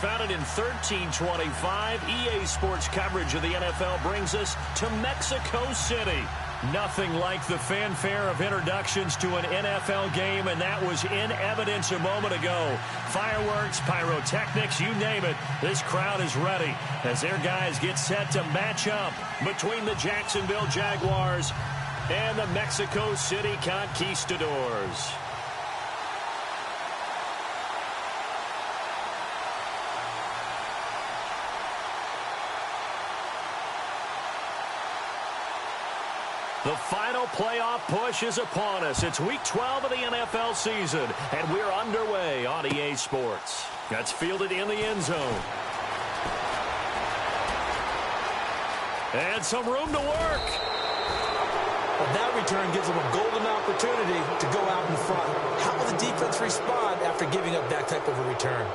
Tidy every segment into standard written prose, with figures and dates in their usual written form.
founded in 1325, EA Sports coverage of the NFL brings us to Mexico City. Nothing like the fanfare of introductions to an NFL game, and that was in evidence a moment ago. Fireworks, pyrotechnics, you name it, this crowd is ready as their guys get set to match up between the Jacksonville Jaguars and the Mexico City Conquistadors. The final playoff push is upon us. It's Week 12 of the NFL season, and we're underway on EA Sports. That's fielded in the end zone. And some room to work. Well, that return gives them a golden opportunity to go out in front. How will the defense respond after giving up that type of a return?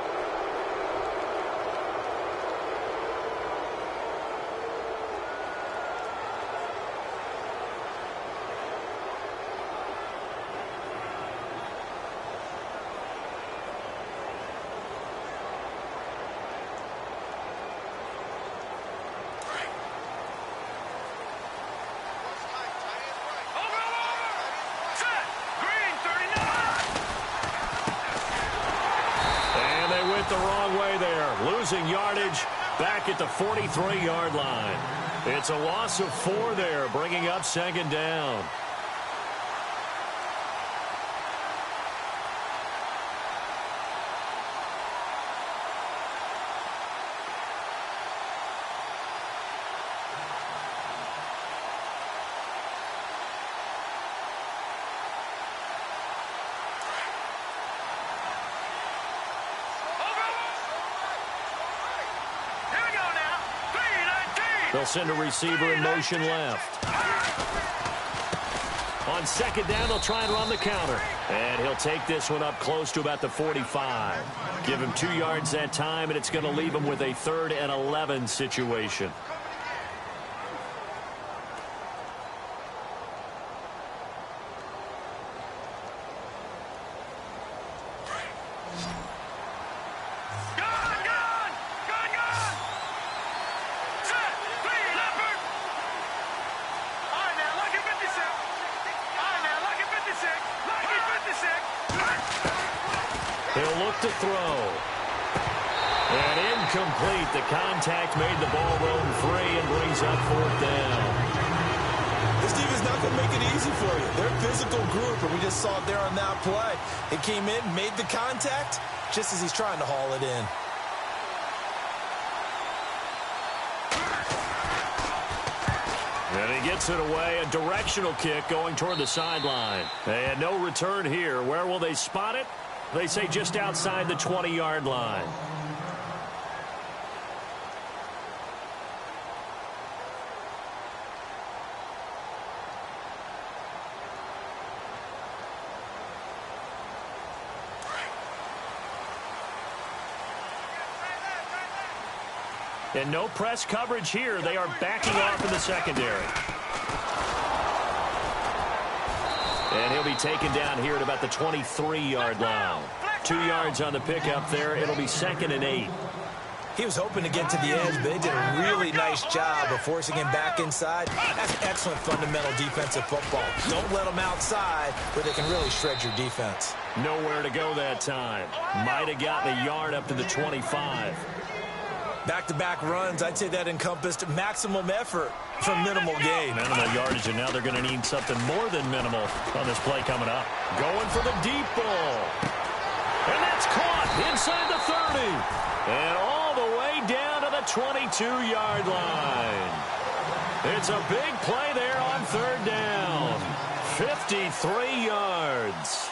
The wrong way there, losing yardage back at the 43-yard line. It's a loss of 4 there, bringing up second down. They'll send a receiver in motion left. On second down, they'll try and run the counter. And he'll take this one up close to about the 45. Give him 2 yards that time, and it's going to leave him with a 3rd and 11 situation. He'll look to throw. And incomplete. The contact made the ball roam free and brings up 4th down. This defense is not going to make it easy for you. They're a physical group, and we just saw it there on that play. He came in, made the contact, just as he's trying to haul it in. And he gets it away. A directional kick going toward the sideline. And no return here. Where will they spot it? They say just outside the 20-yard line. And no press coverage here. They are backing off in the secondary. And he'll be taken down here at about the 23-yard line. 2 yards on the pickup there. It'll be 2nd and 8. He was hoping to get to the edge, but they did a really nice job of forcing him back inside. That's excellent fundamental defensive football. Don't let them outside where they can really shred your defense. Nowhere to go that time. Might have gotten a yard up to the 25. Back-to-back runs, I'd say that encompassed maximum effort for minimal gain. Minimal yardage, and now they're going to need something more than minimal on this play coming up. Going for the deep ball. And that's caught inside the 30. And all the way down to the 22-yard line. It's a big play there on 3rd down. 53 yards.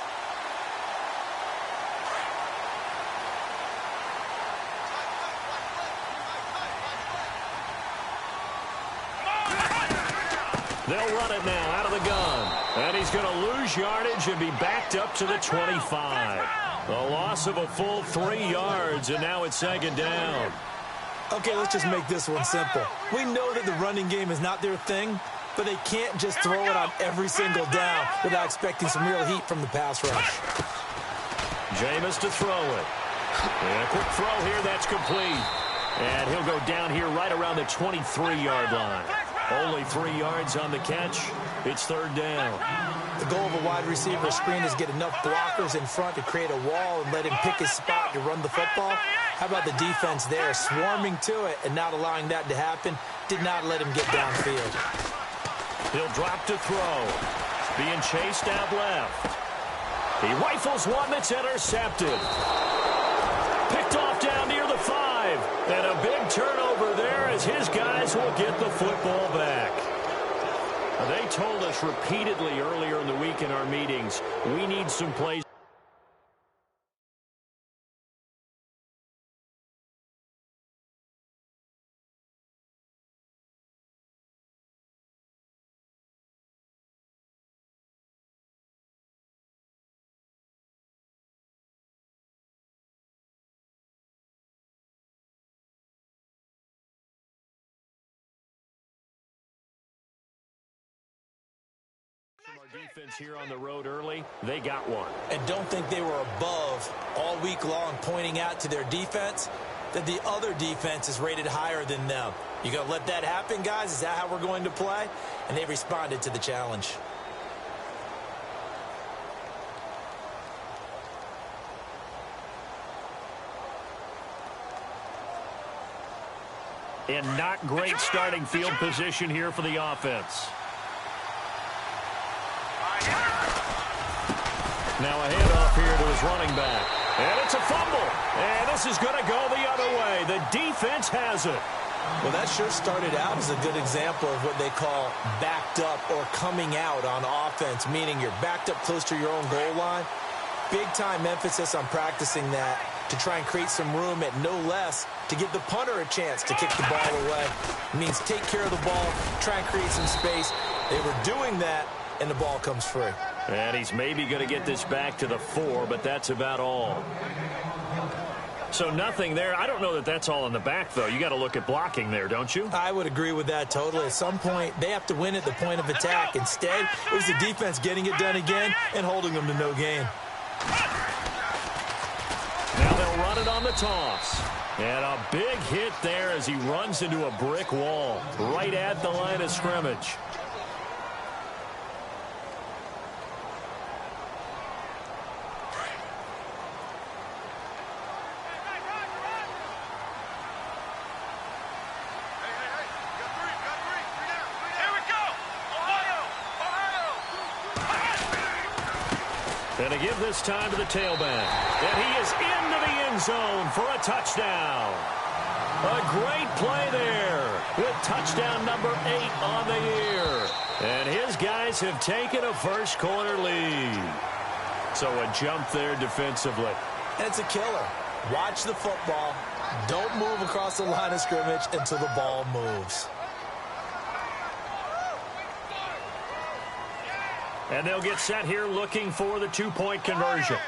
They'll run it now out of the gun. And he's going to lose yardage and be backed up to the 25. A loss of a full 3 yards, and now it's 2nd down. Okay, let's just make this one simple. We know that the running game is not their thing, but they can't just throw it on every single down without expecting some real heat from the pass rush. Jameis to throw it. And a quick throw here, that's complete. incomplete. And he'll go down here right around the 23-yard line. Only 3 yards on the catch. It's third down. The goal of a wide receiver screen is get enough blockers in front to create a wall and let him pick his spot to run the football. How about the defense there, swarming to it and not allowing that to happen? Did not let him get downfield. He'll drop to throw. Being chased out left. He rifles one that's intercepted. Picked off down near the 5. And a big turnover there as his guys will get the football back. They told us repeatedly earlier in the week in our meetings, we need some plays. From our defense here on the road early, they got one. And don't think they were above all week long, pointing out to their defense that the other defense is rated higher than them. You gonna let that happen, guys? Is that how we're going to play? And they responded to the challenge. And not great starting field position here for the offense. Now a handoff here to his running back. And it's a fumble. And this is going to go the other way. The defense has it. Well, that sure started out as a good example of what they call backed up or coming out on offense, meaning you're backed up close to your own goal line. Big-time emphasis on practicing that to try and create some room at no less to give the punter a chance to kick the ball away. It means take care of the ball, try and create some space. They were doing that, and the ball comes free. And he's maybe going to get this back to the 4, but that's about all. So nothing there. I don't know that that's all in the back, though. You got to look at blocking there, don't you? I would agree with that totally. At some point, they have to win at the point of attack. Instead, it was the defense getting it done again and holding them to no gain. Now they'll run it on the toss. And a big hit there as he runs into a brick wall right at the line of scrimmage. And to give this time to the tailback. And he is into the end zone for a touchdown. A great play there with touchdown number 8 on the year. And his guys have taken a first quarter lead. So a jump there defensively. And it's a killer. Watch the football. Don't move across the line of scrimmage until the ball moves. And they'll get set here looking for the 2-point conversion.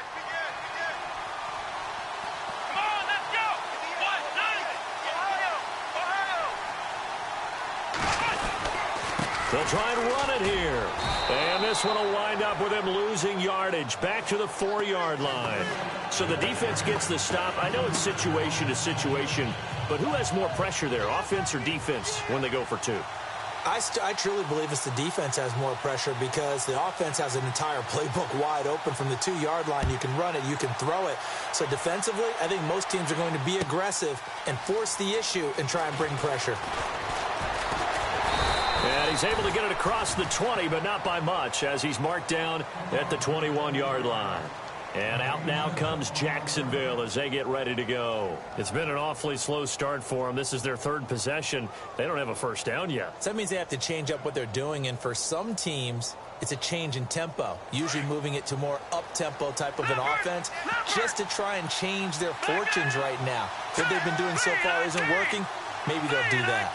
They'll try and run it here. And this one will wind up with him losing yardage back to the 4-yard line. So the defense gets the stop. I know it's situation to situation, but who has more pressure there, offense or defense, when they go for 2? I truly believe it's the defense has more pressure because the offense has an entire playbook wide open from the 2-yard line. You can run it, you can throw it. So defensively, I think most teams are going to be aggressive and force the issue and try and bring pressure. And he's able to get it across the 20, but not by much as he's marked down at the 21-yard line. And out now comes Jacksonville as they get ready to go. It's been an awfully slow start for them. This is their 3rd possession. They don't have a first down yet. So that means they have to change up what they're doing, and for some teams, it's a change in tempo, usually moving it to more up-tempo type of an offense just to try and change their fortunes right now. What they've been doing so far isn't working. Maybe they'll do that.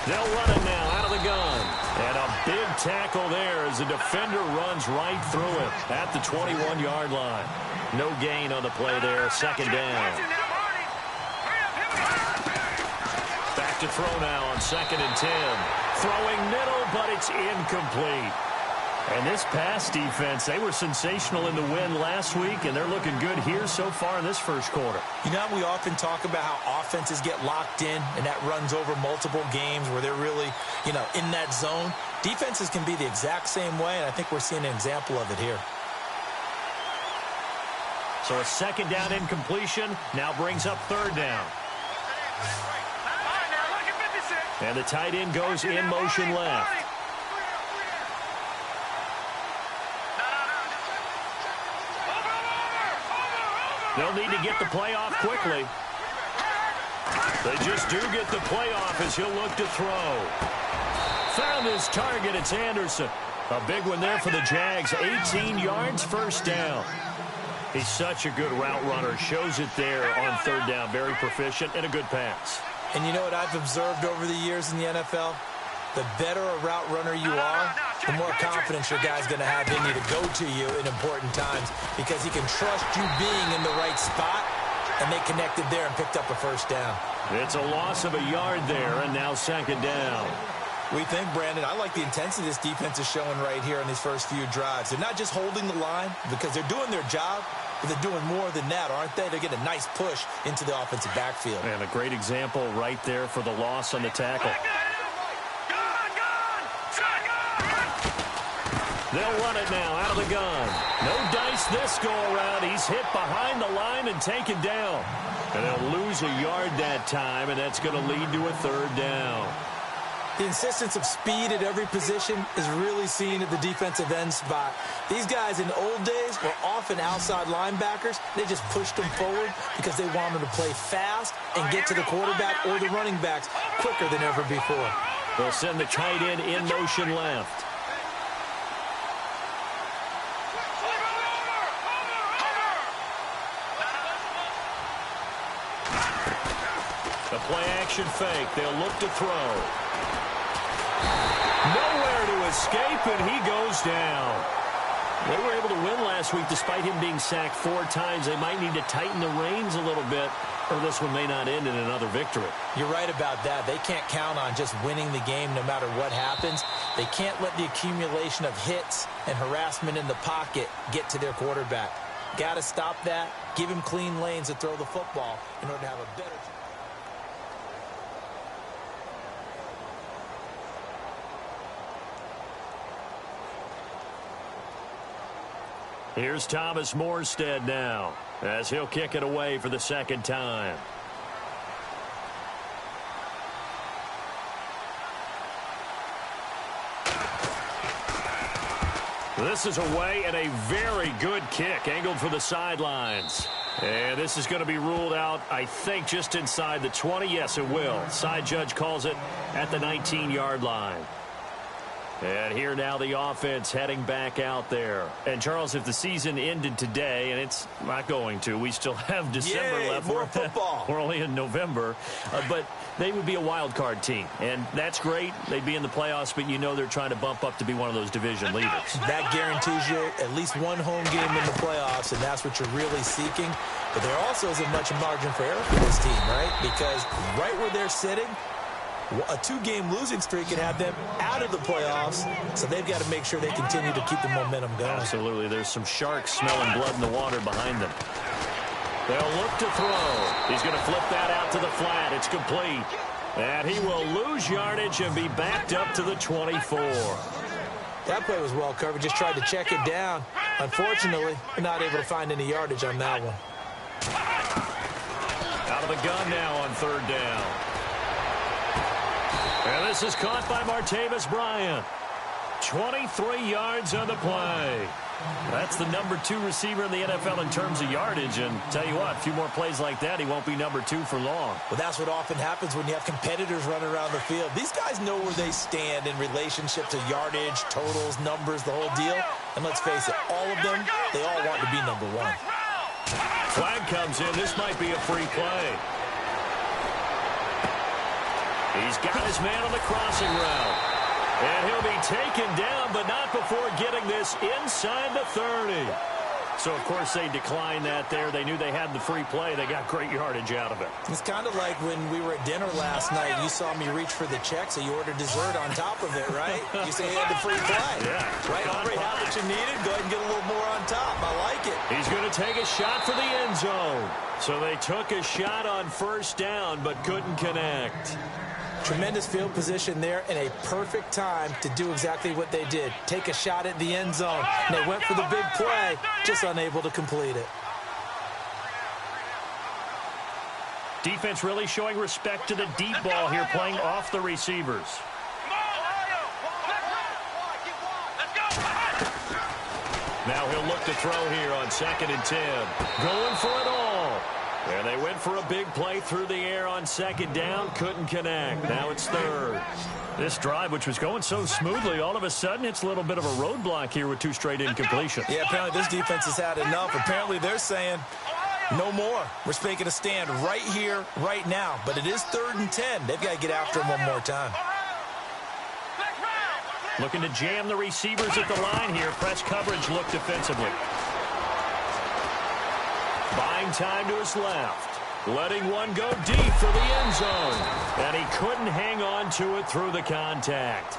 They'll run it now out of the gun. And a big tackle there as the defender runs right through him at the 21-yard line. No gain on the play there, 2nd down. Back to throw now on 2nd and 10. Throwing middle, but it's incomplete. And this pass defense, they were sensational in the win last week, and they're looking good here so far in this first quarter. You know, we often talk about how offenses get locked in, and that runs over multiple games where they're really, in that zone. Defenses can be the exact same way, and I think we're seeing an example of it here. So a second down incompletion now brings up third down. And the tight end goes in motion left. They'll need to get the play off quickly. They just do get the play off as he'll look to throw. Found his target. It's Anderson. A big one there for the Jags. 18 yards, first down. He's such a good route runner. Shows it there on third down. Very proficient and a good pass. And you know what I've observed over the years in the NFL? The better a route runner you are, the more confidence your guy's going to have in you to go to you in important times because he can trust you being in the right spot, and they connected there and picked up a first down. It's a loss of a yard there, and now second down. We think, Brandon, I like the intensity this defense is showing right here in these first few drives. They're not just holding the line because they're doing their job, but they're doing more than that, aren't they? They're getting a nice push into the offensive backfield. And a great example right there for the loss on the tackle. They'll run it now out of the gun. No dice this go-around. He's hit behind the line and taken down. And they'll lose a yard that time, and that's going to lead to a third down. The insistence of speed at every position is really seen at the defensive end spot. These guys in the old days were often outside linebackers. They just pushed them forward because they wanted to play fast and get to the quarterback or the running backs quicker than ever before. They'll send the tight end in motion left. The play-action fake. They'll look to throw. Nowhere to escape, and he goes down. They were able to win last week despite him being sacked 4 times. They might need to tighten the reins a little bit, or this one may not end in another victory. You're right about that. They can't count on just winning the game no matter what happens. They can't let the accumulation of hits and harassment in the pocket get to their quarterback. Got to stop that. Give him clean lanes to throw the football in order to have a better chance. Here's Thomas Morstead now as he'll kick it away for the second time. This is away and a very good kick angled for the sidelines. And this is going to be ruled out, I think, just inside the 20. Yes, it will. Side judge calls it at the 19-yard line. And here now the offense heading back out there. And, Charles, if the season ended today, and it's not going to, we still have December left. More football. We're only in November. But they would be a wild card team. And that's great. They'd be in the playoffs, but you know they're trying to bump up to be one of those division leaders. That guarantees you at least one home game in the playoffs, and that's what you're really seeking. But there also isn't much margin for error for this team, right? Because right where they're sitting, a 2-game losing streak could have them out of the playoffs, so they've got to make sure they continue to keep the momentum going. Absolutely. There's some sharks smelling blood in the water behind them. They'll look to throw. He's going to flip that out to the flat. It's complete. And he will lose yardage and be backed up to the 24. That play was well covered. Just tried to check it down. Unfortunately, not able to find any yardage on that one. Out of the gun now on third down. And this is caught by Martavis Bryant. 23 yards on the play. That's the number 2 receiver in the NFL in terms of yardage. And tell you what, a few more plays like that, he won't be number 2 for long. Well, that's what often happens when you have competitors running around the field. These guys know where they stand in relationship to yardage, totals, numbers, the whole deal. And let's face it, all of them, they all want to be number 1. Flag comes in. This might be a free play. He's got his man on the crossing route. And he'll be taken down, but not before getting this inside the 30. So, of course, they declined that there. They knew they had the free play. They got great yardage out of it. It's kind of like when we were at dinner last night. You saw me reach for the check, so you ordered dessert on top of it, right? You say you had the free play. Yeah. Right, already had what you needed. Go ahead and get a little more on top. I like it. He's going to take a shot for the end zone. So they took a shot on first down, but couldn't connect. Tremendous field position there and a perfect time to do exactly what they did. Take a shot at the end zone. And they went for the big play, just unable to complete it. Defense really showing respect to the deep ball here, playing off the receivers. Now he'll look to throw here on 2nd and 10. Going for it all. And they went for a big play through the air on 2nd down. Couldn't connect. Now it's 3rd. This drive, which was going so smoothly, all of a sudden it's a little bit of a roadblock here with 2 straight incompletions. Yeah, apparently this defense has had enough. Apparently they're saying no more. We're making a stand right here, right now. But it is 3rd and 10. They've got to get after him one more time. Looking to jam the receivers at the line here. Press coverage look defensively. Buying time to his left. Letting one go deep for the end zone. And he couldn't hang on to it through the contact.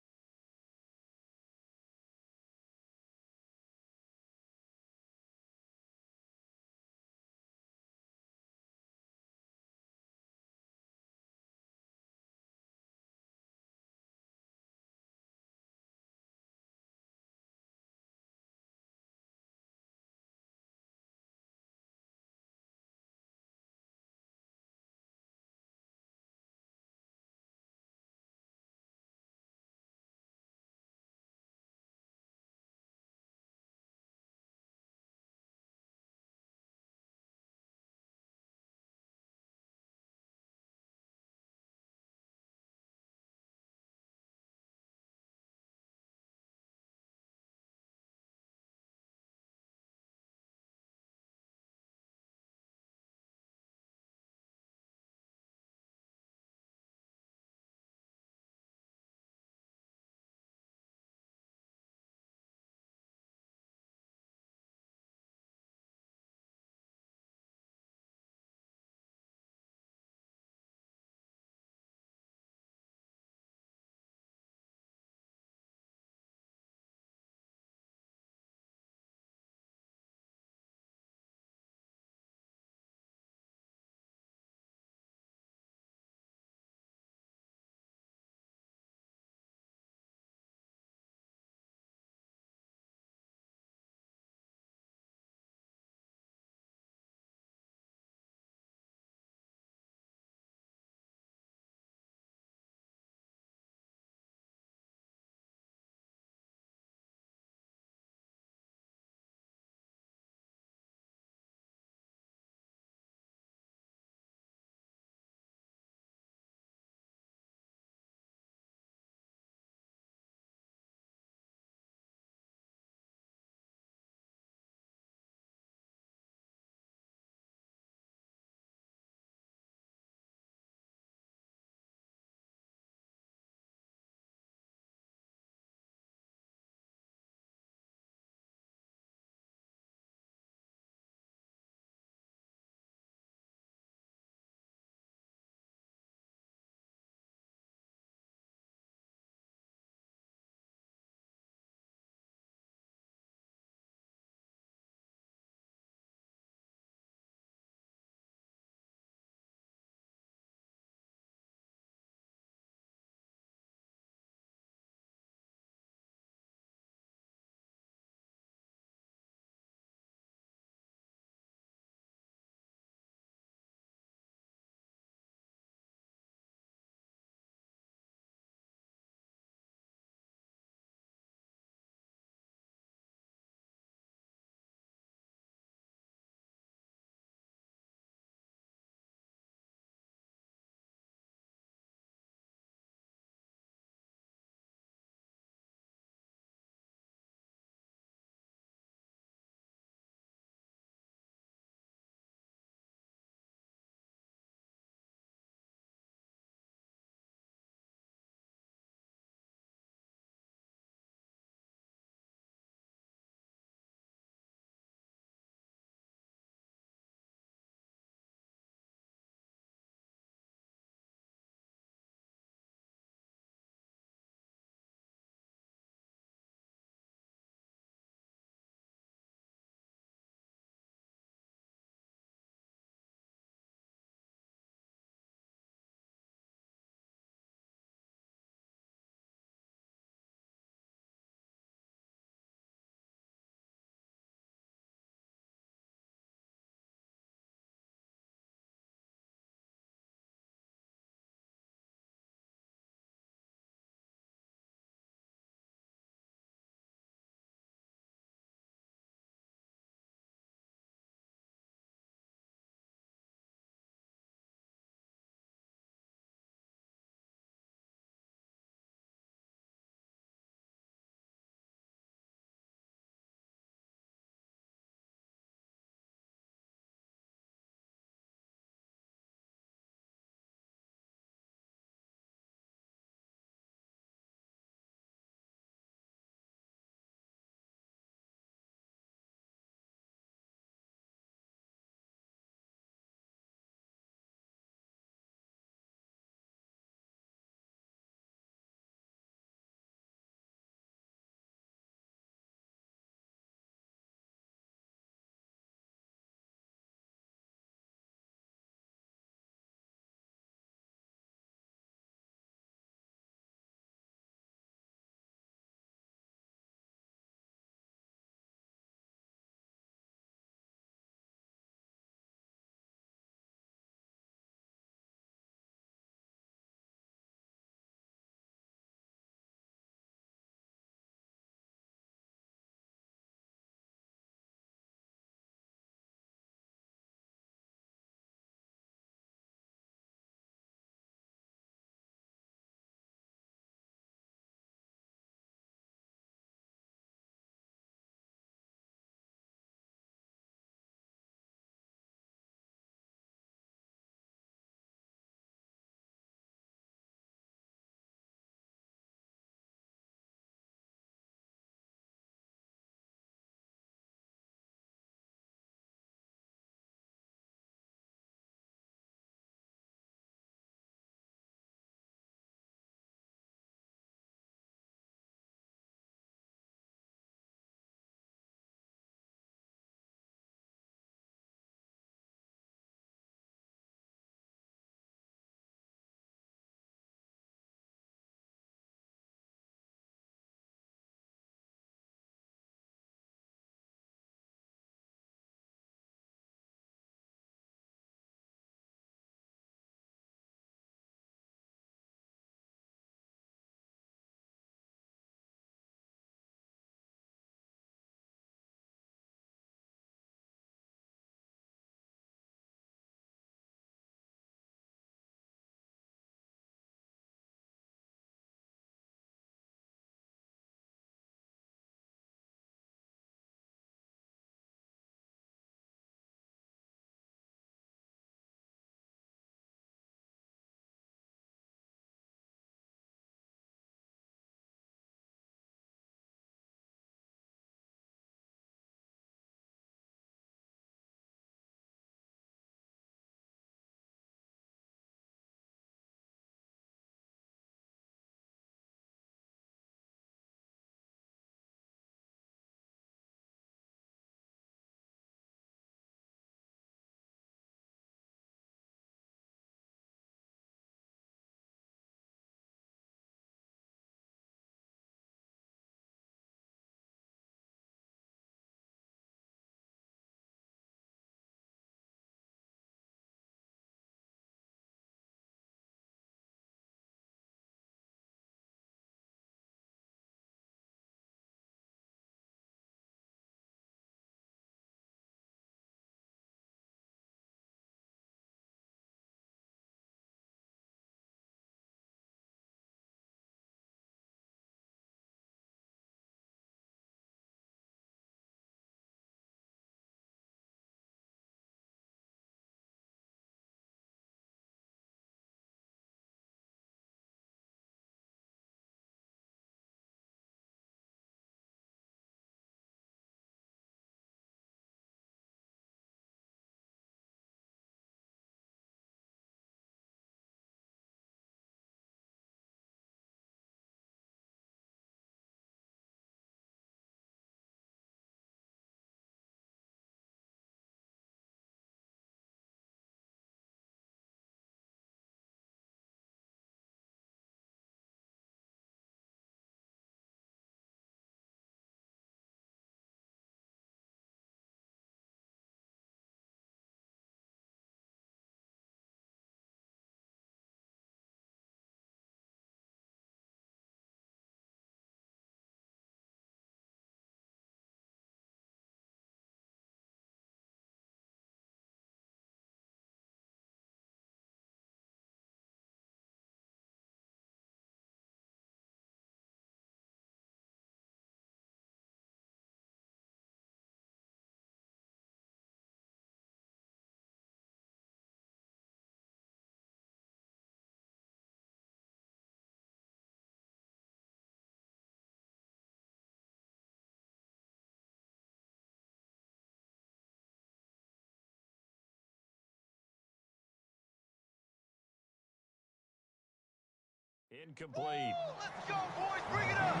Incomplete. Let's go, boys. Bring it up. You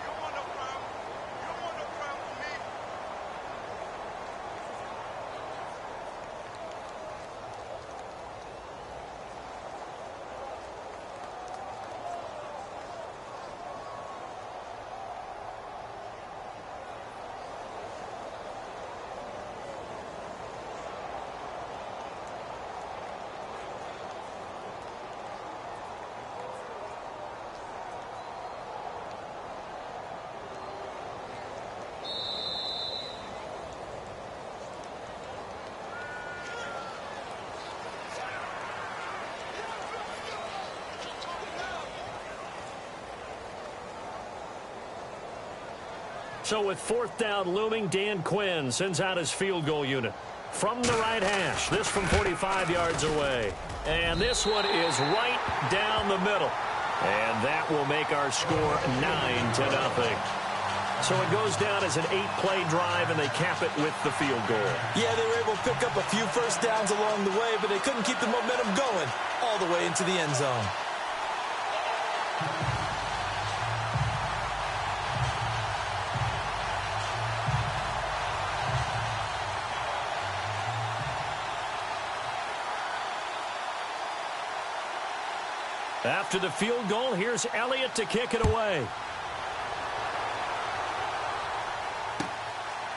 don't want no problem. You don't want no problem with me. So with fourth down looming, Dan Quinn sends out his field goal unit. From the right hash, this from 45 yards away. And this one is right down the middle. And that will make our score 9-0. So it goes down as an 8-play drive, and they cap it with the field goal. Yeah, they were able to pick up a few first downs along the way, but they couldn't keep the momentum going all the way into the end zone. After the field goal, here's Elliott to kick it away.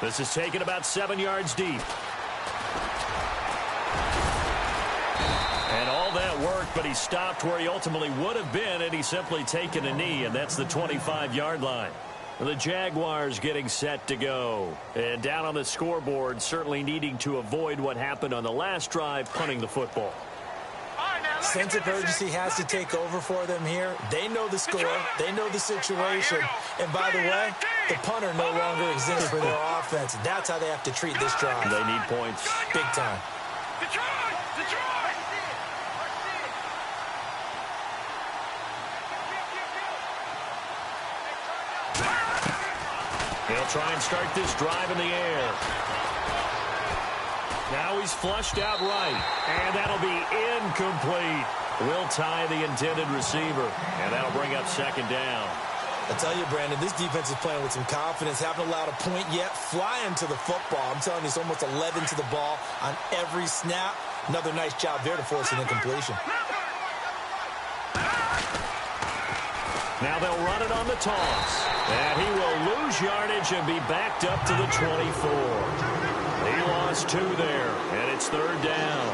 This is taken about 7 yards deep. And all that work, but he stopped where he ultimately would have been, and he's simply taken a knee, and that's the 25-yard line. The Jaguars getting set to go. And down on the scoreboard, certainly needing to avoid what happened on the last drive, punting the football. Sense of urgency has to take over for them here. They know the score. They know the situation. And by the way, the punter no longer exists for their offense. That's how they have to treat this drive. They need points. Big time. He'll try and start this drive in the air. Now he's flushed out right, and that'll be incomplete. Will tie the intended receiver, and that'll bring up second down. I tell you, Brandon, this defense is playing with some confidence. Haven't allowed a point yet. Flying to the football. I'm telling you, it's almost 11 to the ball on every snap. Another nice job there to force an incompletion. Now they'll run it on the toss. And he will lose yardage and be backed up to the 24. He lost 2 there, and it's third down.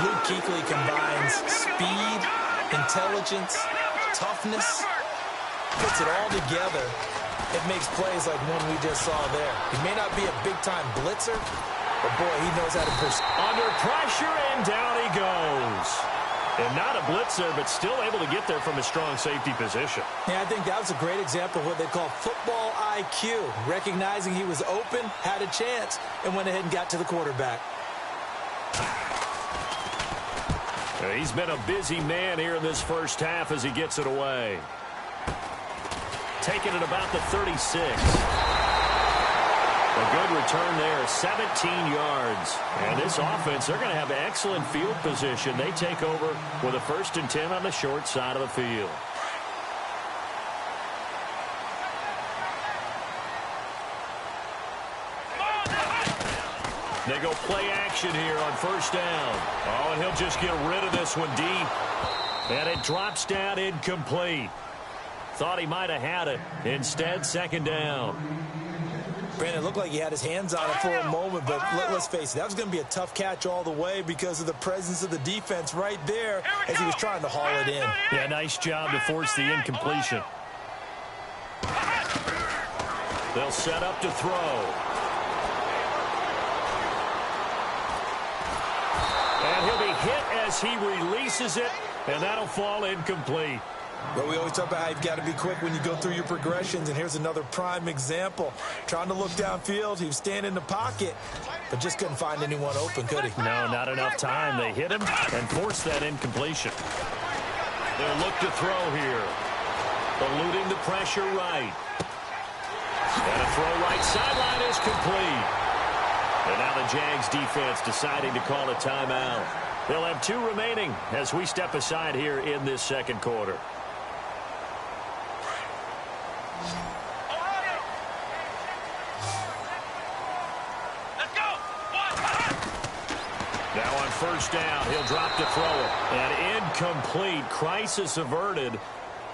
Luke Kuechly combines speed, intelligence, toughness, puts it all together. It makes plays like one we just saw there. He may not be a big-time blitzer, but, boy, he knows how to push. Under pressure, and down he goes. And not a blitzer, but still able to get there from a strong safety position. Yeah, I think that was a great example of what they call football IQ. Recognizing he was open, had a chance, and went ahead and got to the quarterback. He's been a busy man here in this first half as he gets it away. Taking it about the 36. A good return there, 17 yards. And this offense, they're going to have excellent field position. They take over with a 1st and 10 on the short side of the field. They go play action here on first down. Oh, and he'll just get rid of this one deep. And it drops down incomplete. Thought he might have had it. Instead, second down. Brandon, it looked like he had his hands on it for a moment, but let's face it, that was going to be a tough catch all the way because of the presence of the defense right there as he was trying to haul it in. Yeah, nice job to force the incompletion. They'll set up to throw. And he'll be hit as he releases it, and that'll fall incomplete. But we always talk about how you've got to be quick when you go through your progressions, and here's another prime example. Trying to look downfield, he was standing in the pocket, but just couldn't find anyone open, could he? No, not enough time. They hit him and forced that incompletion. They'll look to throw here. Eluding the pressure right. And a throw right sideline is complete. And now the Jags defense deciding to call a timeout. They'll have 2 remaining as we step aside here in this second quarter. Now on first down, he'll drop to throw it. And incomplete. Crisis averted.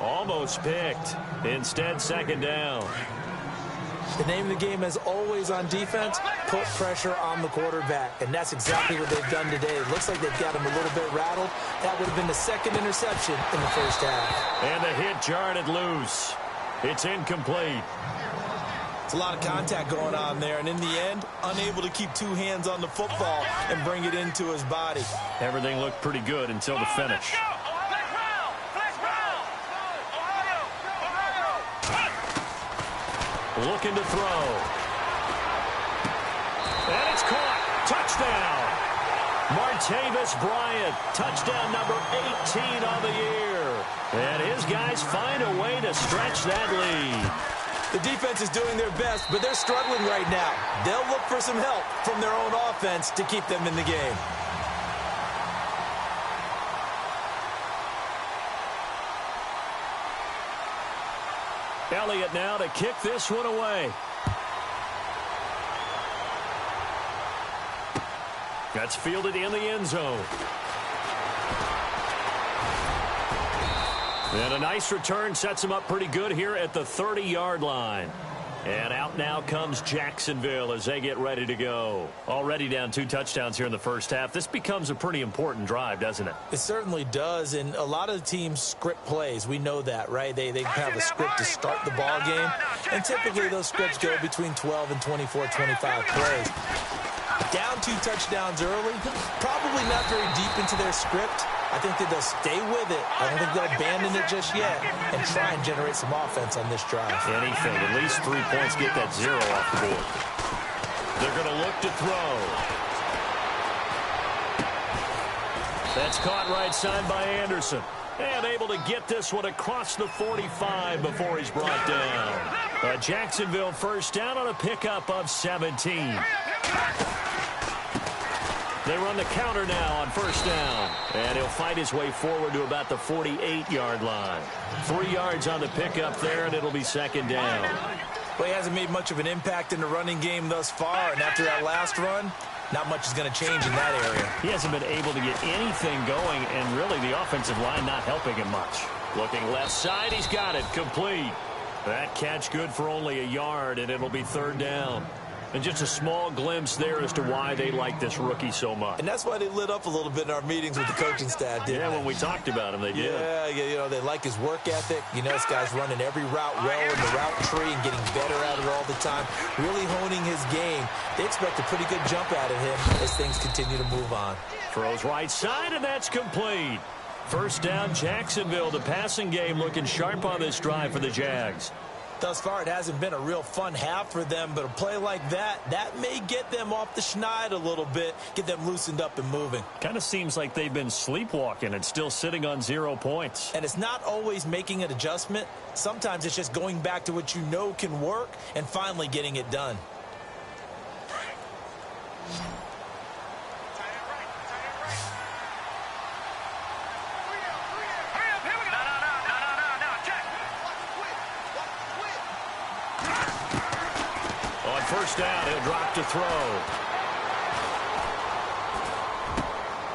Almost picked. Instead, second down. The name of the game, as always on defense, put pressure on the quarterback. And that's exactly what they've done today. It looks like they've got him a little bit rattled. That would have been the second interception in the first half. And the hit jarred it loose. It's incomplete. It's a lot of contact going on there. And in the end, unable to keep 2 hands on the football and bring it into his body. Everything looked pretty good until the finish. Looking to throw. And it's caught. Touchdown. Martavis Bryant. Touchdown number 18 on the year. And his guys find a way to stretch that lead. The defense is doing their best, but they're struggling right now. They'll look for some help from their own offense to keep them in the game. Elliott now to kick this one away. That's fielded in the end zone. And a nice return sets him up pretty good here at the 30-yard line. And out now comes Jacksonville as they get ready to go. Already down 2 touchdowns here in the first half. This becomes a pretty important drive, doesn't it? It certainly does, and a lot of teams script plays. We know that, right? They have a script to start the ball game, and typically those scripts go between 12 and 24, 25 plays. Down 2 touchdowns early, probably not very deep into their script. I think that they'll stay with it. I don't think they'll abandon it just yet and try and generate some offense on this drive. Anything, at least 3 points, get that 0 off the board. They're going to look to throw. That's caught right side by Anderson. And able to get this one across the 45 before he's brought down. A Jacksonville first down on a pickup of 17. They run the counter now on first down. And he'll fight his way forward to about the 48-yard line. 3 yards on the pickup there, and it'll be second down. Well, he hasn't made much of an impact in the running game thus far, and after that last run, not much is going to change in that area. He hasn't been able to get anything going, and really the offensive line not helping him much. Looking left side, he's got it, complete. That catch good for only a yard, and it'll be third down. And just a small glimpse there as to why they like this rookie so much. And that's why they lit up a little bit in our meetings with the coaching staff, didn't they? When we talked about him, they did. Yeah, you know, they like his work ethic. You know, this guy's running every route well in the route tree and getting better at it all the time, really honing his game. They expect a pretty good jump out of him as things continue to move on. Throws right side, and that's complete. First down, Jacksonville. The passing game looking sharp on this drive for the Jags. Thus far, it hasn't been a real fun half for them, but a play like that may get them off the schneid a little bit, get them loosened up and moving. Kind of seems like they've been sleepwalking and still sitting on 0 points. And it's not always making an adjustment. Sometimes it's just going back to what you know can work and finally getting it done. First down, he'll drop to throw.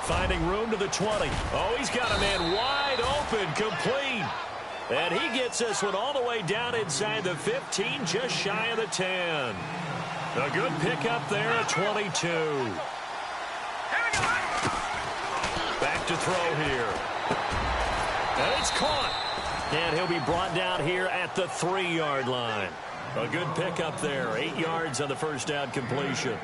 Finding room to the 20. Oh, he's got a man wide open, complete. And he gets this one all the way down inside the 15, just shy of the 10. A good pickup there at 22. Back to throw here. And it's caught. And he'll be brought down here at the 3-yard line. A good pickup there. 8 yards on the first down completion.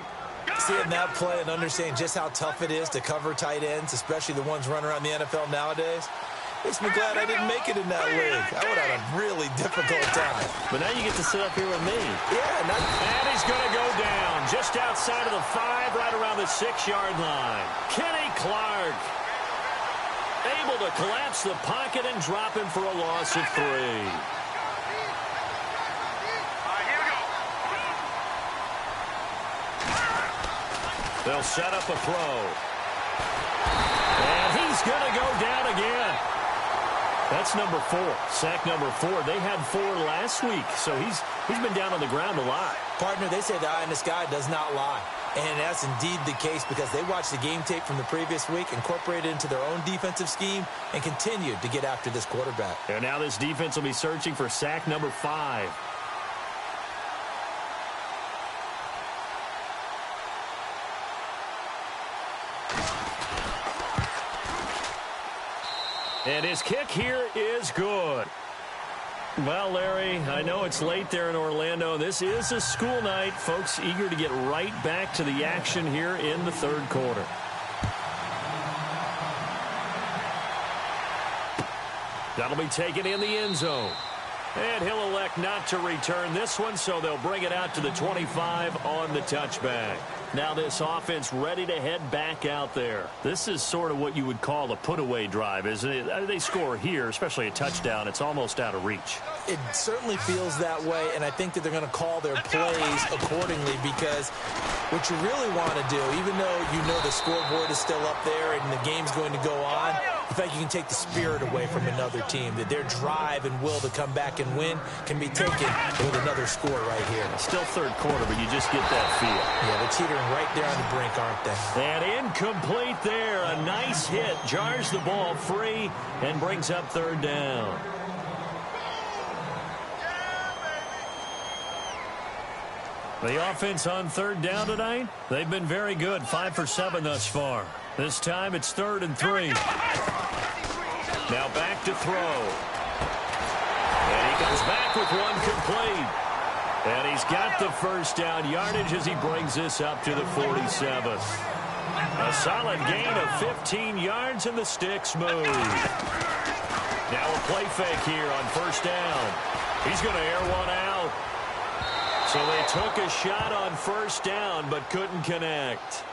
Seeing that play and understanding just how tough it is to cover tight ends, especially the ones running around the NFL nowadays, makes me glad I didn't make it in that league. I would have a really difficult time. But now you get to sit up here with me. Yeah. And he's going to go down just outside of the 5, right around the 6-yard line. Kenny Clark able to collapse the pocket and drop him for a loss of 3. They'll set up a throw. That's number 4. Sack number 4. They had 4 last week, so he's been down on the ground a lot. Partner, they say the eye in the sky does not lie. And that's indeed the case because they watched the game tape from the previous week, incorporated it into their own defensive scheme, and continued to get after this quarterback. And now this defense will be searching for sack number 5. And his kick here is good. Well, Larry, I know it's late there in Orlando. This is a school night. Folks eager to get right back to the action here in the third quarter. That'll be taken in the end zone. And he'll elect not to return this one, so they'll bring it out to the 25 on the touchback. Now this offense ready to head back out there. This is sort of what you would call a put-away drive, isn't it? They score here, especially a touchdown. It's almost out of reach. It certainly feels that way, and I think that they're going to call their plays accordingly because what you really want to do, even though you know the scoreboard is still up there and the game's going to go on, the fact you can take the spirit away from another team, that their drive and will to come back and win can be taken with another score right here. Still third quarter, but you just get that feel. Yeah, they're teetering right there on the brink, aren't they? And incomplete there. A nice hit. Jars the ball free and brings up third down. The offense on third down tonight, they've been very good. 5 for 7 thus far. This time it's 3rd and 3. Now back to throw. And he comes back with one complete. And he's got the first down yardage as he brings this up to the 47. A solid gain of 15 yards and the sticks move. Now a play fake here on first down. He's going to air one out. So they took a shot on first down but couldn't connect.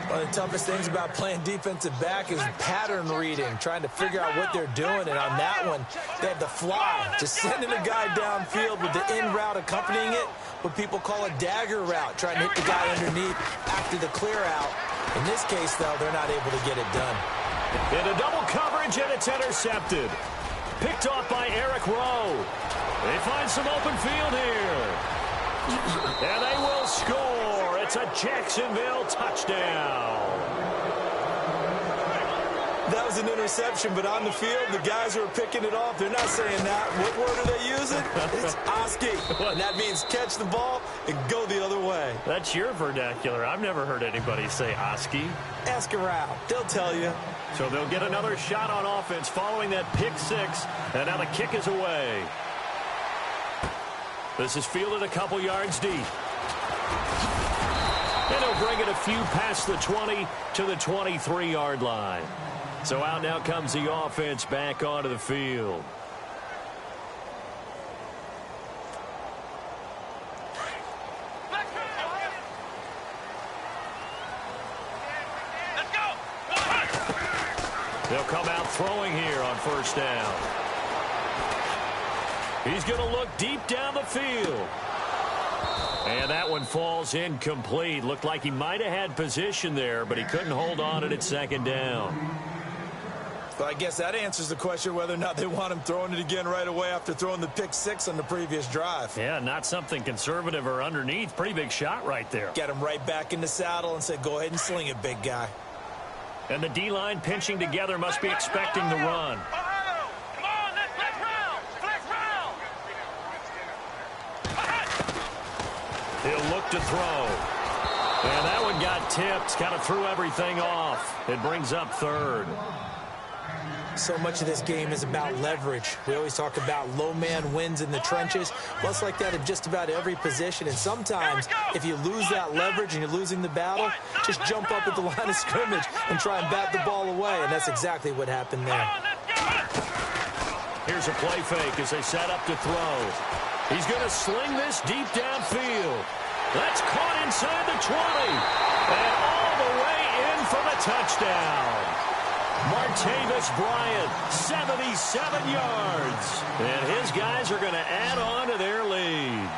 One of the toughest things about playing defensive back is pattern reading, trying to figure out what they're doing. And on that one, they had the fly, just sending a guy downfield with the in route accompanying it, what people call a dagger route, trying to hit the guy underneath after the clear out. In this case, though, they're not able to get it done. In a double coverage, and it's intercepted. Picked off by Eric Rowe. They find some open field here. And they will score. It's a Jacksonville touchdown. That was an interception, but on the field, the guys who are picking it off, they're not saying that. What word are they using? It's Oski. And that means catch the ball and go the other way. That's your vernacular. I've never heard anybody say Oski. Ask around. They'll tell you. So they'll get another shot on offense following that pick six. And now the kick is away. This is fielded a couple yards deep. And he'll bring it a few past the 20 to the 23-yard line. So out now comes the offense back onto the field. They'll come out throwing here on first down. He's going to look deep down the field. And that one falls incomplete. Looked like he might have had position there, but he couldn't hold on at second down. Well, I guess that answers the question whether or not they want him throwing it again right away after throwing the pick six on the previous drive. Yeah, not something conservative or underneath. Pretty big shot right there. Get him right back in the saddle and say, go ahead and sling it, big guy. And the D-line pinching together must be expecting the run. Come on, let's round. He'll look to throw. And that one got tipped. Kind of threw everything off. It brings up third. So much of this game is about leverage. We always talk about low man wins in the trenches. Well, it's like that in just about every position. And sometimes, if you lose that leverage and you're losing the battle, just jump up at the line of scrimmage and try and bat the ball away. And that's exactly what happened there. Here's a play fake as they set up to throw. He's going to sling this deep downfield. That's caught inside the 20. And all the way in for the touchdown. Martavis Bryant, 77 yards. And his guys are going to add on to their lead.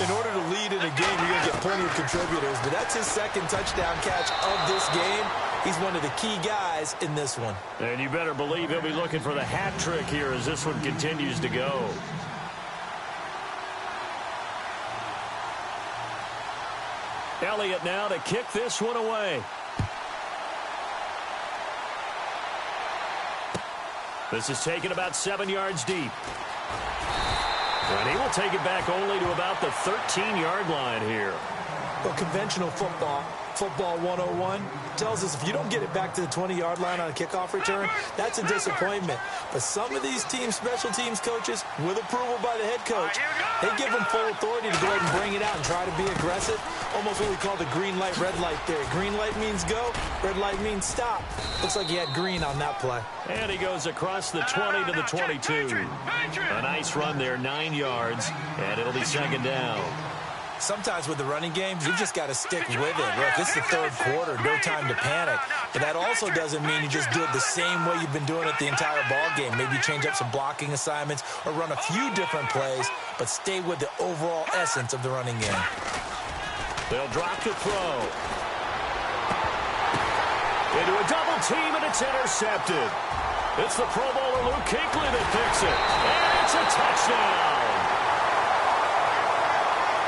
In order to lead in a game, you're going to get plenty of contributors, but that's his second touchdown catch of this game. He's one of the key guys in this one. And you better believe he'll be looking for the hat trick here as this one continues to go. Elliott now to kick this one away. This is taken about 7 yards deep. And he will take it back only to about the 13-yard line here. Well, conventional football 101, tells us if you don't get it back to the 20-yard line on a kickoff return, that's a disappointment. But some of these special teams coaches, with approval by the head coach, they give them full authority to go ahead and bring it out and try to be aggressive. Almost what we call the green light, red light theory. Green light means go, red light means stop. Looks like he had green on that play. And he goes across the 20 to the 22. A nice run there, 9 yards, and it'll be second down. Sometimes with the running games, you've just got to stick with it. Look, it's the third quarter, no time to panic. But that also doesn't mean you just do it the same way you've been doing it the entire ball game. Maybe change up some blocking assignments or run a few different plays, but stay with the overall essence of the running game. They'll drop to throw. Into a double team, and it's intercepted. It's the Pro Bowler Luke Kuechly that picks it. And it's a touchdown.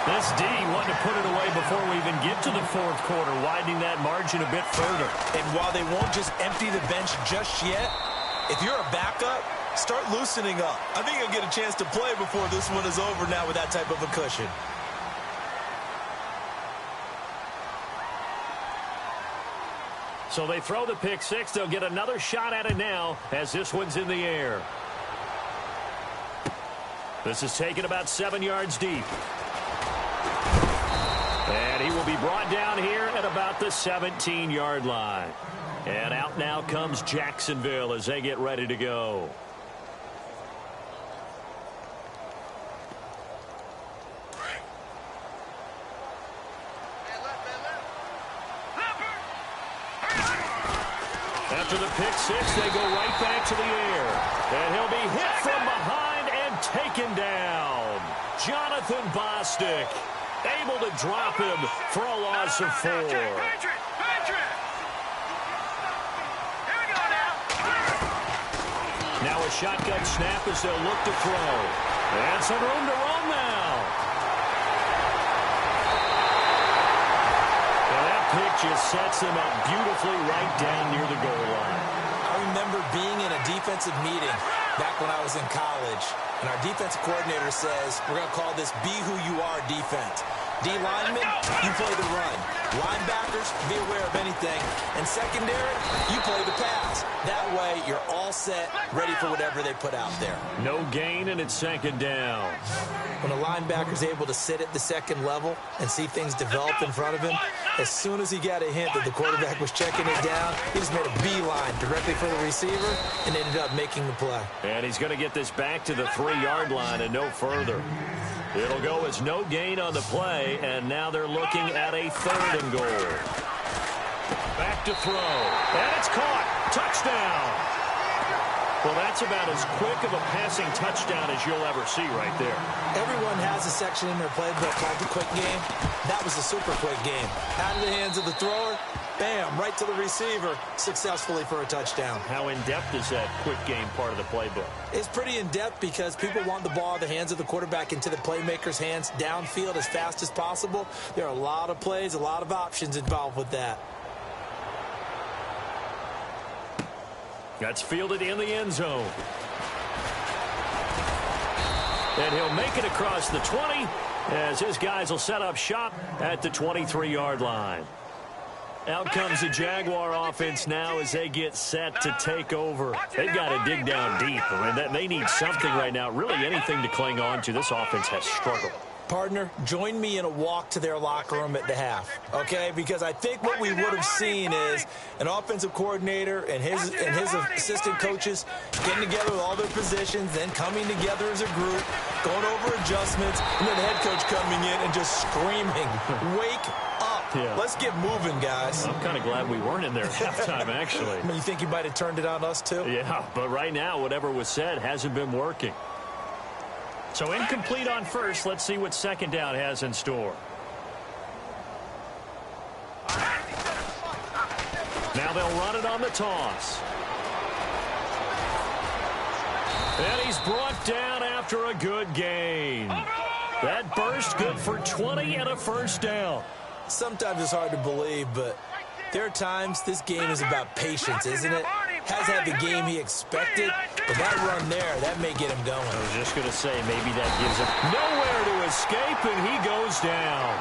This D wanted to put it away before we even get to the fourth quarter, widening that margin a bit further. And while they won't just empty the bench just yet, if you're a backup, start loosening up. I think you'll get a chance to play before this one is over now with that type of a cushion. So they throw the pick six. They'll get another shot at it now as this one's in the air. This is taken about 7 yards deep. And he will be brought down here at about the 17-yard line. And out now comes Jacksonville as they get ready to go. After the pick six, they go right back to the air. And he'll be hit from behind and taken down. Jonathan Bostic able to drop him for a loss of 4. Now a shotgun snap as they'll look to throw. And some room to run now. And that pick just sets them up beautifully right down near the goal line. I remember being in a defensive meeting back when I was in college, and our defensive coordinator says, we're going to call this be who you are defense. D linemen, you play the run. Linebackers, be aware of anything. And secondary, you play the pass. That way, you're all set, ready for whatever they put out there. No gain, and it's second down. When a linebacker's able to sit at the second level and see things develop in front of him, as soon as he got a hint that the quarterback was checking it down, he just made a beeline directly for the receiver and ended up making the play. And he's going to get this back to the 3-yard line and no further. It'll go as no gain on the play, and now they're looking at a 3rd and goal. Back to throw, and it's caught. Touchdown. Well, that's about as quick of a passing touchdown as you'll ever see right there. Everyone has a section in their playbook called the quick game. That was a super quick game. Out of the hands of the thrower, bam, right to the receiver, successfully for a touchdown. How in-depth is that quick game part of the playbook? It's pretty in-depth because people want the ball in the hands of the quarterback into the playmaker's hands downfield as fast as possible. There are a lot of plays, a lot of options involved with that. That's fielded in the end zone. And he'll make it across the 20 as his guys will set up shop at the 23-yard line. Out comes the Jaguar offense now as they get set to take over. They've got to dig down deep. I mean, they need something right now, really anything to cling on to. This offense has struggled. Partner, join me in a walk to their locker room at the half, okay? Because I think what we would have seen is an offensive coordinator and his assistant coaches getting together with all their positions, then coming together as a group, going over adjustments, and then the head coach coming in and just screaming, wake up. Yeah. Let's get moving, guys. I'm kind of glad we weren't in there at halftime, actually. I mean, you think you might have turned it on us, too? Yeah, but right now, whatever was said hasn't been working. So incomplete on first. Let's see what second down has in store. Now they'll They'll run it on the toss. And he's brought down after a good gain. That burst good for 20 and a first down. Sometimes it's hard to believe, but there are times this game is about patience, isn't it? Has had the game he expected, but that run there, that may get him going. I was just going to say, maybe that gives him nowhere to escape, and he goes down.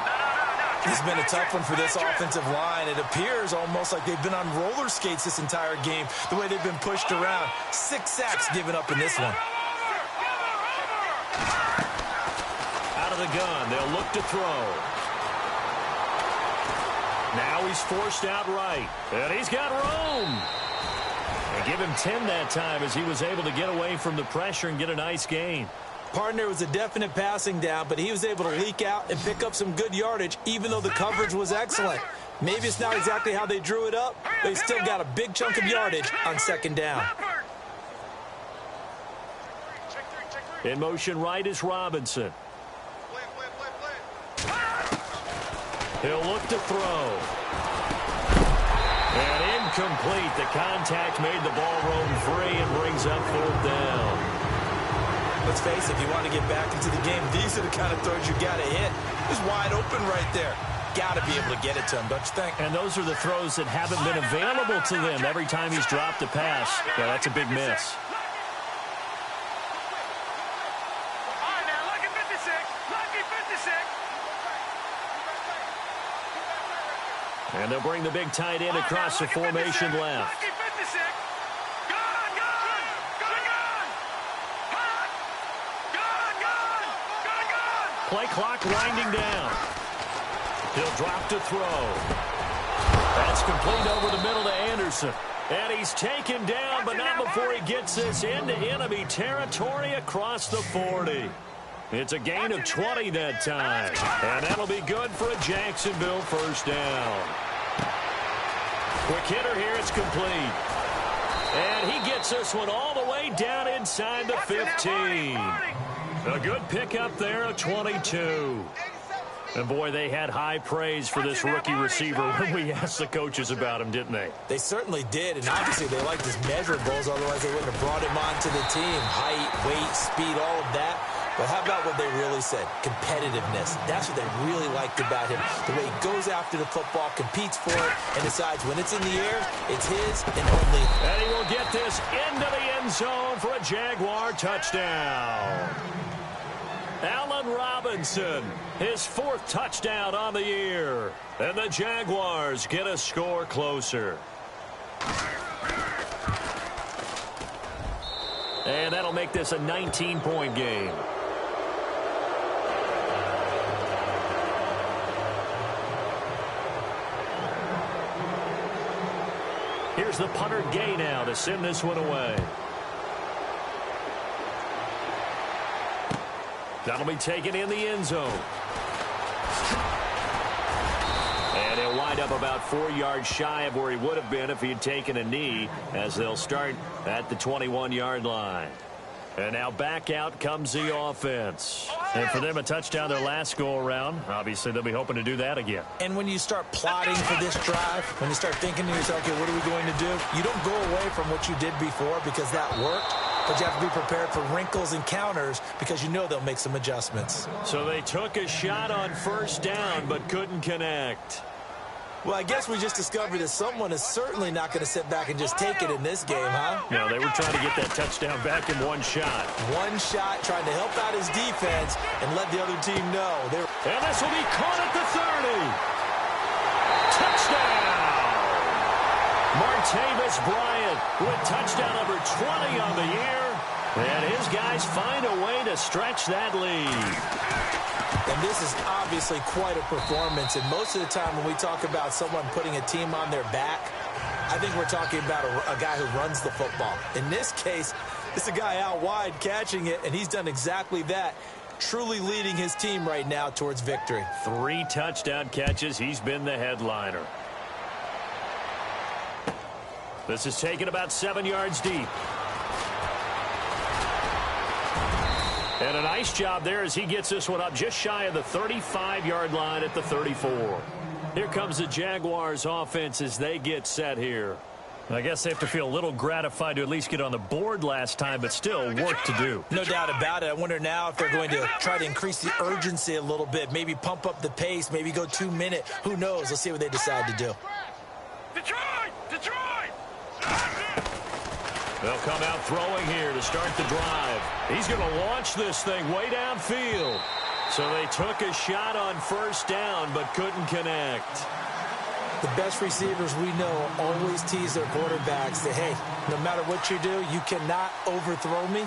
It's been a tough one for this offensive line. It appears almost like they've been on roller skates this entire game, the way they've been pushed around. 6 sacks given up in this one. Out of the gun, they'll look to throw. Now he's forced out right, and he's got room. They give him 10 that time as he was able to get away from the pressure and get a nice gain. Partner was a definite passing down, but he was able to leak out and pick up some good yardage, even though the coverage was excellent. Maybe it's not exactly how they drew it up, but he still got a big chunk of yardage on second down. In motion right is Robinson. He'll look to throw. And incomplete. The contact made the ball roam free and brings up 4th down. Let's face it, if you want to get back into the game, these are the kind of throws you got to hit. It's wide open right there. Got to be able to get it to him, don't you think? And those are the throws that haven't been available to them every time he's dropped a pass. Yeah, that's a big miss. And they'll bring the big tight end across the formation left. Play clock winding down. He'll drop to throw. That's complete over the middle to Anderson. And he's taken down, but not before he gets this into enemy territory across the 40. It's a gain of 20 that time. And that'll be good for a Jacksonville first down. Quick hitter here, it's complete. And he gets this one all the way down inside the 15. A good pickup there of 22. And boy, they had high praise for this rookie receiver when we asked the coaches about him, didn't they? They certainly did, and obviously they liked his measurables, otherwise they wouldn't have brought him onto the team. Height, weight, speed, all of that. But how about what they really said? Competitiveness. That's what they really liked about him. The way he goes after the football, competes for it, and decides when it's in the air, it's his and only. And he will get this into the end zone for a Jaguar touchdown. Allen Robinson, his 4th touchdown on the year. And the Jaguars get a score closer. And that'll make this a 19-point game. Here's the punter Gay now to send this one away. That'll be taken in the end zone. And he'll wind up about 4 yards shy of where he would have been if he had taken a knee, as they'll start at the 21-yard line. And now back out comes the offense. And for them, a touchdown their last go-around. Obviously, they'll be hoping to do that again. And when you start plotting for this drive, when you start thinking to yourself, okay, what are we going to do? You don't go away from what you did before because that worked. But you have to be prepared for wrinkles and counters because you know they'll make some adjustments. So they took a shot on first down but couldn't connect. Well, I guess we just discovered that someone is certainly not going to sit back and just take it in this game, huh? No, they were trying to get that touchdown back in one shot. One shot, trying to help out his defense and let the other team know. And this will be caught at the 30. Touchdown! Martavis Bryant with touchdown number 20 on the year. And his guys find a way to stretch that lead. And this is obviously quite a performance. And most of the time when we talk about someone putting a team on their back, I think we're talking about a guy who runs the football. In this case, it's a guy out wide catching it, and he's done exactly that, truly leading his team right now towards victory. 3 touchdown catches. He's been the headliner. This is taken about 7 yards deep. And a nice job there as he gets this one up just shy of the 35-yard line at the 34. Here comes the Jaguars offense as they get set here. I guess they have to feel a little gratified to at least get on the board last time, but still work to do. No doubt about it. I wonder now if they're going to try to increase the urgency a little bit, maybe pump up the pace, maybe go 2 minute. Who knows? Let's see what they decide to do. Detroit! Detroit! They'll come out throwing here to start the drive. He's going to launch this thing way downfield. So they took a shot on first down, but couldn't connect. The best receivers we know always tease their quarterbacks that, hey, no matter what you do, you cannot overthrow me.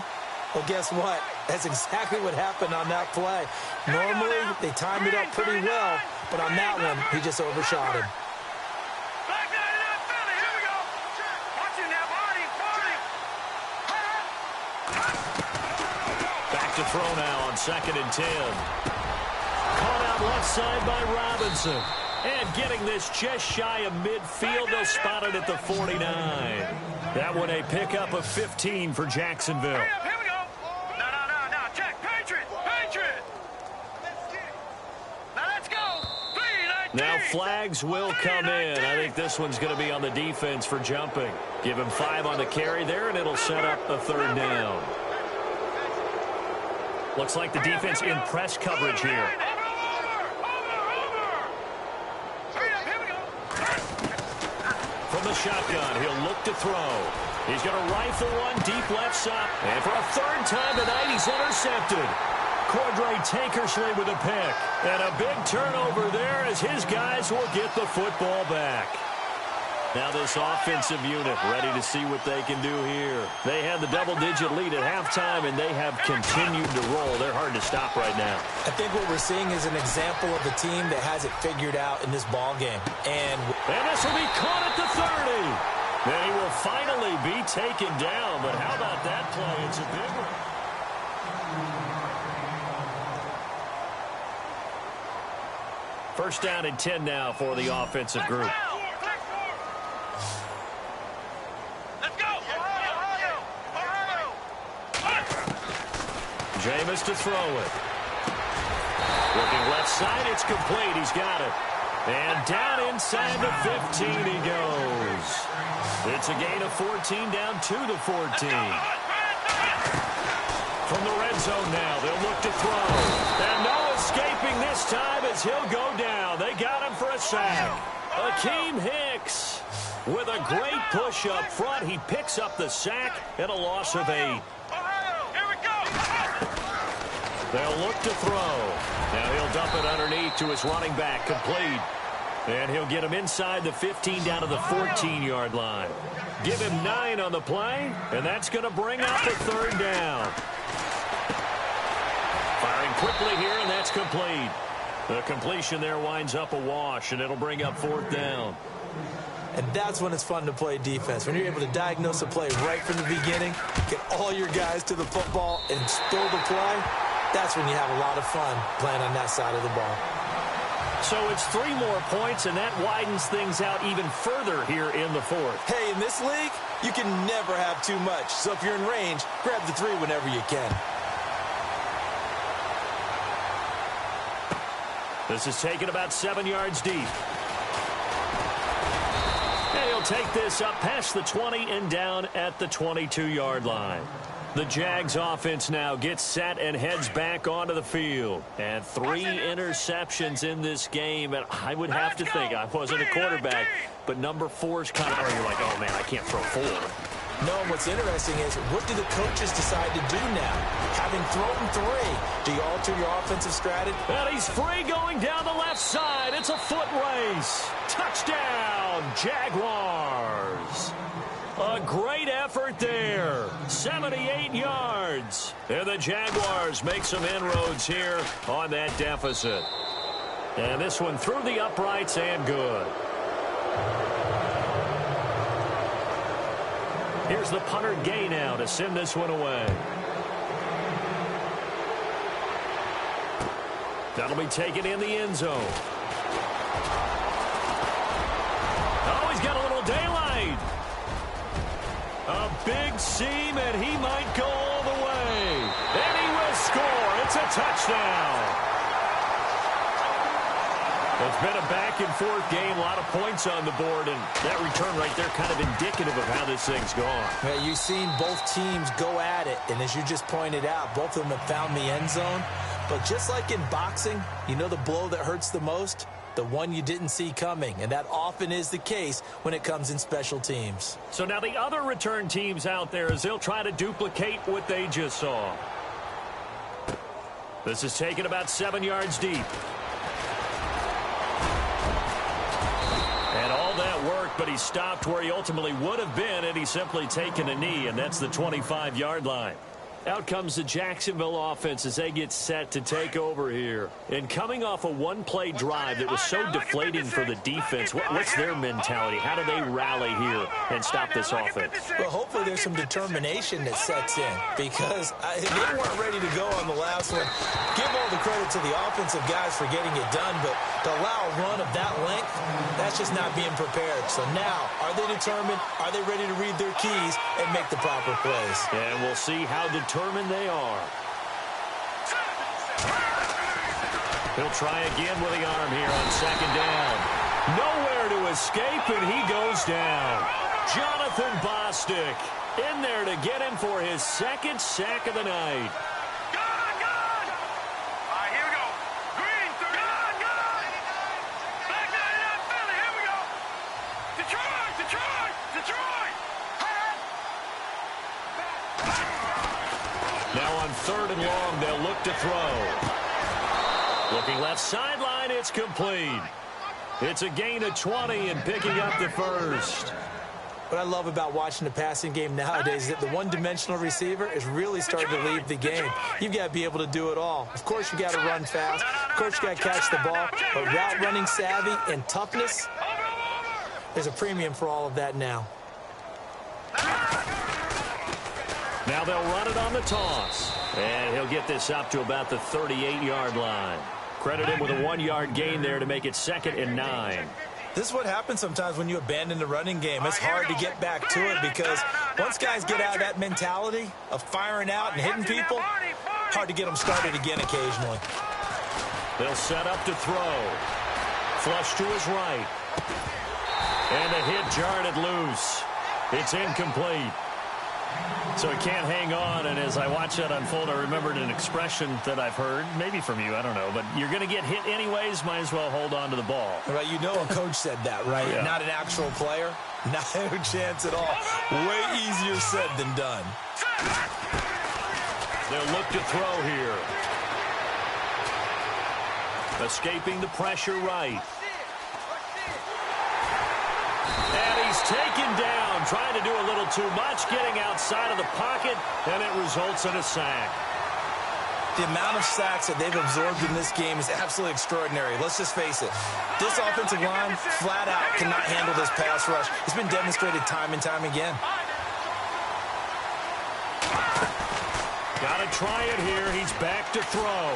Well, guess what? That's exactly what happened on that play. Normally, they timed it up pretty well, but on that one, he just overshot him. Back to throw now on 2nd and 10. Caught out left side by Robinson. And getting this just shy of midfield, they'll spot it at the 49. That one a pickup of 15 for Jacksonville. Here we go. No. Check. Patriot. Now let's go. Now flags will come in. I think this one's going to be on the defense for jumping. Give him 5 on the carry there, and it'll set up a 3rd down. Looks like the defense in press coverage here. From the shotgun, he'll look to throw. He's going to rifle one deep left side. And for a 3rd time tonight, he's intercepted. Cordray Tankersley with a pick. And a big turnover there as his guys will get the football back. Now this offensive unit ready to see what they can do here. They had the double-digit lead at halftime, and they have continued to roll. They're hard to stop right now. I think what we're seeing is an example of a team that has it figured out in this ball game. And this will be caught at the 30. Then he will finally be taken down. But how about that play? It's a big one. First down and 10 now for the offensive group. Jameis to throw it. Looking left side, it's complete. He's got it. And down inside the 15 he goes. It's a gain of 14 down to the 14. From the red zone now, they'll look to throw. And no escaping this time as he'll go down. They got him for a sack. Akeem Hicks with a great push up front. He picks up the sack and a loss of 8. They'll look to throw. Now he'll dump it underneath to his running back, complete. And he'll get him inside the 15 down to the 14-yard line. Give him 9 on the play, and that's going to bring up a 3rd down. Firing quickly here, and that's complete. The completion there winds up a wash, and it'll bring up 4th down. And that's when it's fun to play defense. When you're able to diagnose a play right from the beginning, get all your guys to the football, and still the play, that's when you have a lot of fun playing on that side of the ball. So it's 3 more points, and that widens things out even further here in the 4th. Hey, in this league, you can never have too much. So if you're in range, grab the 3 whenever you can. This is taken about 7 yards deep. And he'll take this up past the 20 and down at the 22-yard line. The Jags offense now gets set and heads back onto the field. And 3 interceptions in this game. And I would have to think, I wasn't a quarterback, but number 4 is kind of where you're like, oh, man, I can't throw 4. No, what's interesting is, what do the coaches decide to do now? Having thrown 3, do you alter your offensive strategy? And he's free going down the left side. It's a foot race. Touchdown, Jaguars. A great effort there. 78 yards. And the Jaguars make some inroads here on that deficit. And this one through the uprights and good. Here's the punter Gay now to send this one away. That'll be taken in the end zone. Oh, he's got a little daylight. A big seam, and he might go all the way. And he will score. It's a touchdown. It's been a back-and-forth game, a lot of points on the board, and that return right there kind of indicative of how this thing's gone. Yeah, you've seen both teams go at it, and as you just pointed out, both of them have found the end zone. But just like in boxing, you know the blow that hurts the most? The one you didn't see coming, and that often is the case when it comes in special teams. So now the other return teams out there, as they'll try to duplicate what they just saw. This is taken about 7 yards deep. And all that work, but he stopped where he ultimately would have been, and he's simply taken a knee, and that's the 25-yard line. Out comes the Jacksonville offense as they get set to take over here. And coming off a one-play drive that was so deflating for the defense, what's their mentality? How do they rally here and stop this offense? Well, hopefully there's some determination that sets in, because they weren't ready to go on the last one. Give all the credit to the offensive guys for getting it done, but to allow a run of that length, that's just not being prepared. So now, are they determined? Are they ready to read their keys and make the proper plays? And we'll see how determined they are. He'll try again with the arm here on second down. Nowhere to escape, and he goes down. Jonathan Bostic in there to get him for his second sack of the night. Now on 3rd and long, they'll look to throw. Looking left sideline, it's complete. It's a gain of 20 and picking up the first. What I love about watching the passing game nowadays is that the one-dimensional receiver is really starting to leave the game. You've got to be able to do it all. Of course, you got to run fast. Of course, you got to catch the ball. But route running savvy and toughness, there's a premium for all of that now. Now they'll run it on the toss. And he'll get this up to about the 38-yard line. Credit him with a 1-yard gain there to make it 2nd and 9. This is what happens sometimes when you abandon the running game. It's hard to get back to it because once guys get out of that mentality of firing out and hitting people, hard to get them started again occasionally. They'll set up to throw. Flush to his right. And the hit jarred it loose. It's incomplete. So he can't hang on, and as I watch that unfold, I remembered an expression that I've heard, maybe from you, I don't know, but you're going to get hit anyways, might as well hold on to the ball. Right, you know a coach said that, right? Yeah. Not an actual player. No chance at all. Way easier said than done. They'll look to throw here. Escaping the pressure right. And he's taken down, trying to do a little too much, getting outside of the pocket, and it results in a sack. The amount of sacks that they've absorbed in this game is absolutely extraordinary. Let's just face it. This offensive line, flat out, cannot handle this pass rush. It's been demonstrated time and time again. Got to try it here. He's back to throw.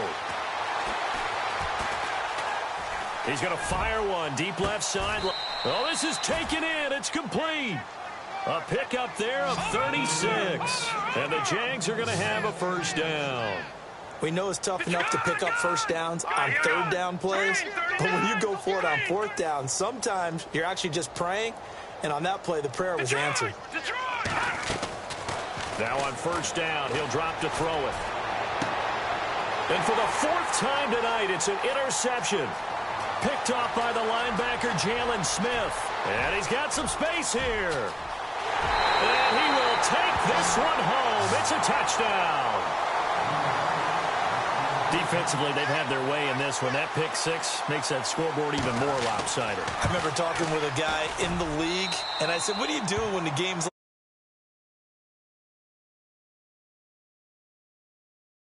He's going to fire one deep left side. Oh, this is taken in. It's complete. A pickup there of 36. And the Jags are going to have a first down. We know it's tough enough to pick up first downs on 3rd down plays, but when you go for it on 4th down, sometimes you're actually just praying, and on that play, the prayer was answered. Now on 1st down, he'll drop to throw it. And for the 4th time tonight, it's an interception. Picked off by the linebacker, Jalen Smith. And he's got some space here. And he will take this one home. It's a touchdown. Defensively, they've had their way in this one. That pick six makes that scoreboard even more lopsided. I remember talking with a guy in the league, and I said, what do you do when the game's